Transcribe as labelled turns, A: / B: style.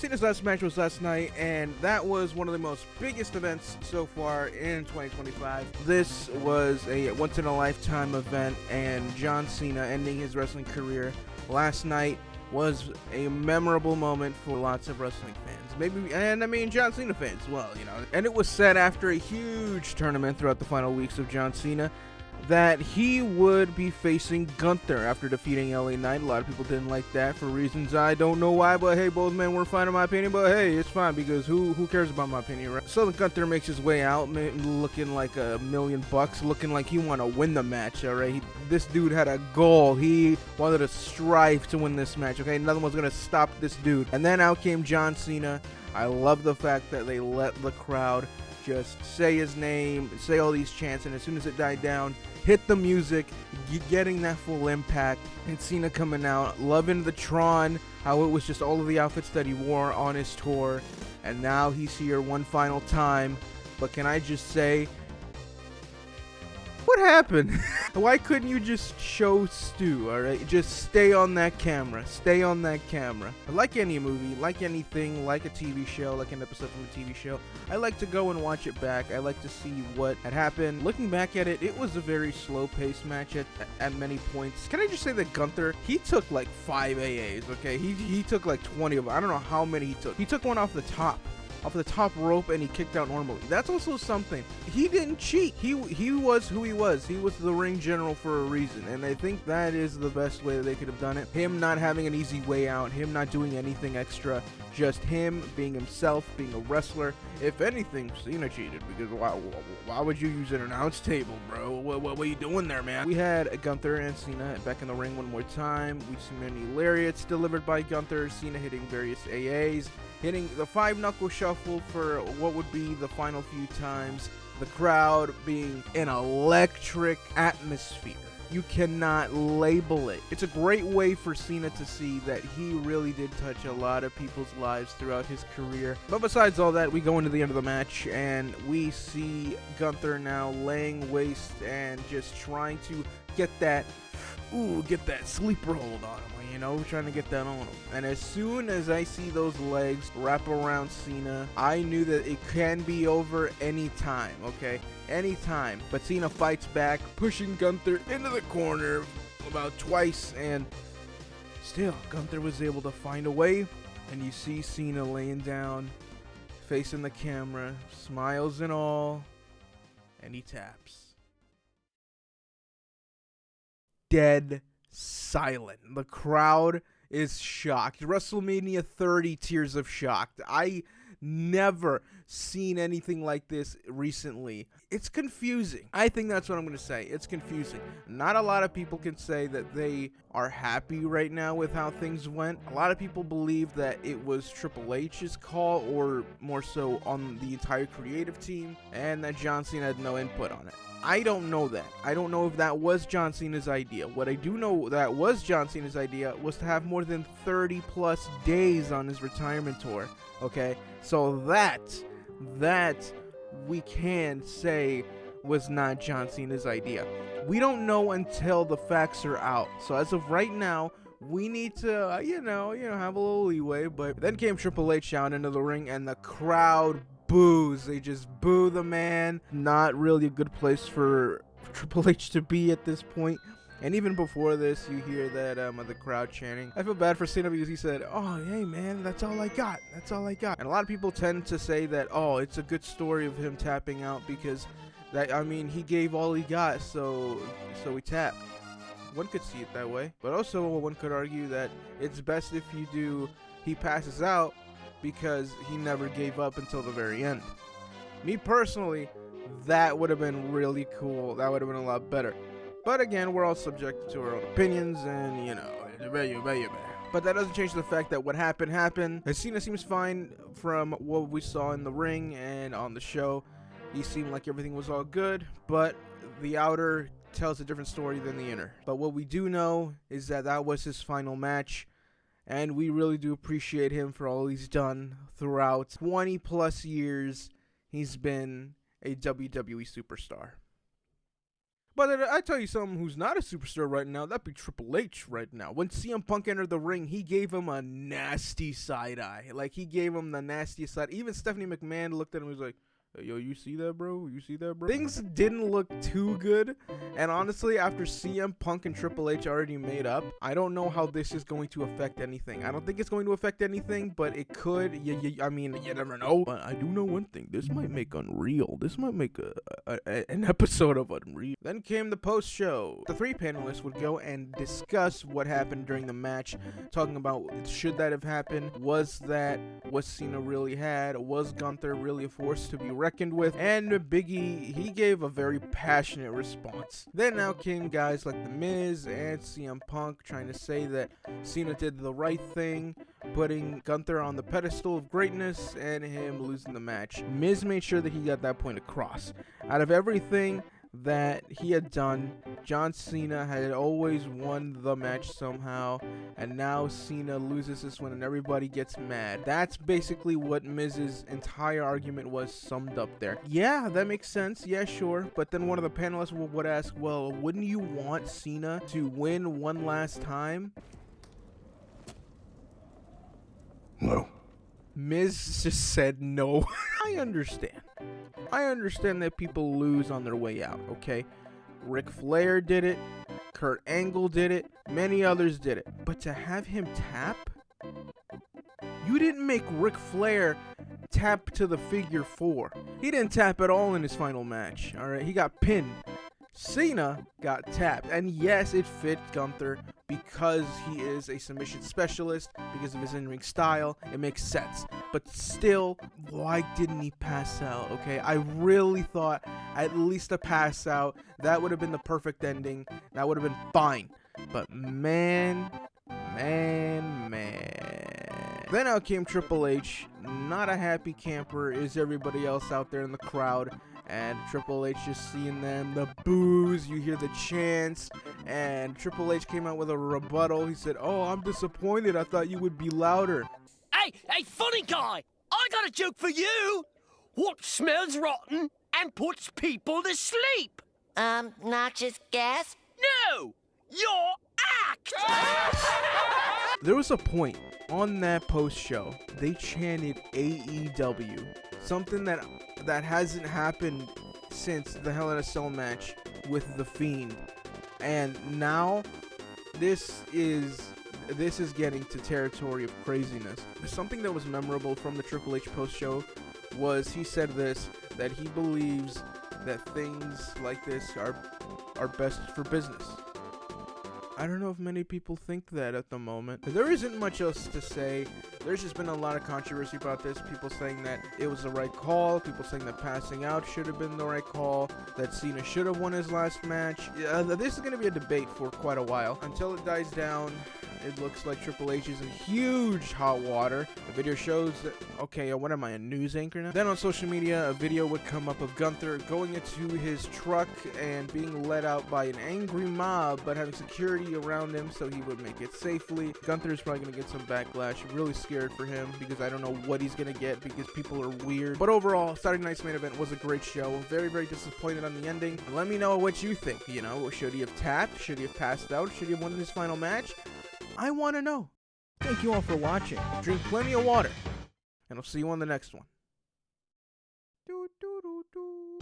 A: Cena's last match was last night, and that was one of the most biggest events so far in 2025. This was a once-in-a-lifetime event, and John Cena ending his wrestling career last night was a memorable moment for lots of wrestling fans. And I mean John Cena fans as well, you know. And it was said after a huge tournament throughout the final weeks of John Cena that he would be facing Gunther after defeating LA Knight. A lot of people didn't like that for reasons I don't know why, but hey, both men were fine in my opinion, but hey, it's fine because who cares about my opinion, right? So Gunther makes his way out, looking like $1 million, looking like he want to win the match, alright? This dude had a goal. He wanted to strive to win this match, okay? Nothing was going to stop this dude. And then out came John Cena. I love the fact that they let the crowd just say his name, say all these chants, and as soon as it died down, hit the music, getting that full impact, and Cena coming out, loving the Tron, how it was just all of the outfits that he wore on his tour, and now he's here one final time. But can I just say, what happened? Why couldn't you just show Stu, alright? Just stay on that camera. Stay on that camera. Like any movie, like anything, like a TV show, like an episode from a TV show, I like to go and watch it back. I like to see what had happened. Looking back at it, it was a very slow-paced match at many points. Can I just say that Gunther, he took like 5 AAs, okay? He took like 20 of them. I don't know how many he took. He took one off the top rope, and he kicked out normally. That's also something. He didn't cheat. He was who he was. He was the ring general for a reason, and I think that is the best way that they could have done it. Him not having an easy way out, him not doing anything extra, just him being himself, being a wrestler. If anything, Cena cheated, because why would you use an announce table, bro? What are you doing there, man? We had Gunther and Cena back in the ring one more time. We see many lariats delivered by Gunther, Cena hitting various AAs, hitting the 5-knuckle shuffle for what would be the final few times. The crowd being an electric atmosphere. You cannot label it. It's a great way for Cena to see that he really did touch a lot of people's lives throughout his career. But besides all that, we go into the end of the match, and we see Gunther now laying waste and just trying to get that sleeper hold on him, you know, trying to get that on him. And as soon as I see those legs wrap around Cena, I knew that it can be over anytime, okay? Anytime. But Cena fights back, pushing Gunther into the corner about twice, and still, Gunther was able to find a way. And you see Cena laying down, facing the camera, smiles and all, and he taps. Dead silent. The crowd is shocked. WrestleMania 30 tears of shocked. I never seen anything like this recently. It's confusing. I think that's what I'm going to say. It's confusing. Not a lot of people can say that they are happy right now with how things went. A lot of people believe that it was Triple H's call, or more so on the entire creative team, and that John Cena had no input on it. I don't know that. I don't know if that was John Cena's idea. What I do know that was John Cena's idea was to have more than 30 plus days on his retirement tour. Okay, so that we can say was not John Cena's idea. We don't know until the facts are out. So as of right now, we need to, you know, have a little leeway. But then came Triple H down into the ring, and the crowd boos. They just boo the man. Not really a good place for Triple H to be at this point. And even before this, you hear that the crowd chanting. I feel bad for Cena because he said, "Oh, hey man, that's all I got. That's all I got." And a lot of people tend to say that, "Oh, it's a good story of him tapping out because he gave all he got, so he tapped." One could see it that way, but also one could argue that it's best if he passes out because he never gave up until the very end. Me personally, that would have been really cool. That would have been a lot better. But again, we're all subject to our own opinions, and but that doesn't change the fact that what happened. Cena seems fine from what we saw in the ring and on the show. He seemed like everything was all good, but the outer tells a different story than the inner. But what we do know is that that was his final match, and we really do appreciate him for all he's done throughout 20 plus years. He's been a WWE superstar. But I tell you someone who's not a superstar right now, that'd be Triple H right now. When CM Punk entered the ring, he gave him a nasty side eye. Like, he gave him the nastiest side. Even Stephanie McMahon looked at him and was like, hey, yo, you see that, bro? You see that, bro? Things didn't look too good. And honestly, after CM Punk and Triple H already made up, I don't know how this is going to affect anything. I don't think it's going to affect anything, but it could. I mean, you never know. But I do know one thing. This might make Unreal. This might make an episode of Unreal. Then came the post-show. The three panelists would go and discuss what happened during the match, talking about should that have happened? Was that what Cena really had? Was Gunther really a force to be reckoned with? And Biggie, he gave a very passionate response. Then now came guys like The Miz and CM Punk trying to say that Cena did the right thing, putting Gunther on the pedestal of greatness and him losing the match. Miz made sure that he got that point across. Out of everything that he had done, John Cena had always won the match somehow, and now Cena loses this one and everybody gets mad. That's basically what Miz's entire argument was summed up there. Yeah, that makes sense. Yeah, sure. But then one of the panelists would ask, well, wouldn't you want Cena to win one last time?
B: No.
A: Miz just said no. I understand. I understand that people lose on their way out, okay? Ric Flair did it. Kurt Angle did it. Many others did it. But to have him tap? You didn't make Ric Flair tap to the figure 4. He didn't tap at all in his final match, alright? He got pinned. Cena got tapped, and yes, it fit Gunther because he is a submission specialist, because of his in-ring style. It makes sense. But still, why didn't he pass out? Okay, I really thought at least a pass out. That would have been the perfect ending. That would have been fine. But man. Then out came Triple H. Not a happy camper is everybody else out there in the crowd. And Triple H just seeing them, the boos, you hear the chants, and Triple H came out with a rebuttal. He said, oh, I'm disappointed. I thought you would be louder.
C: Hey, funny guy, I got a joke for you. What smells rotten and puts people to sleep?
D: Noxious gas?
C: No, your act!
A: There was a point on that post-show, they chanted AEW, something that hasn't happened since the Hell in a Cell match with The Fiend. And now this is getting to territory of craziness. Something that was memorable from the Triple H post-show was he said this, that he believes that things like this are best for business. I don't know if many people think that at the moment. There isn't much else to say. There's just been a lot of controversy about this. People saying that it was the right call. People saying that passing out should have been the right call. That Cena should have won his last match. This is going to be a debate for quite a while. Until it dies down, it looks like Triple H is in huge hot water. The video shows that, okay, what am I, a news anchor now? Then on social media, a video would come up of Gunther going into his truck and being let out by an angry mob, but having security around him so he would make it safely. Gunther is probably going to get some backlash. Really scared for him because I don't know what he's going to get because people are weird. But overall, Saturday night's main event was a great show. Very, very disappointed on the ending. Let me know what you think. You know, should he have tapped? Should he have passed out? Should he have won his final match? I want to know. Thank you all for watching. Drink plenty of water. And I'll see you on the next one. Do, do, do, do.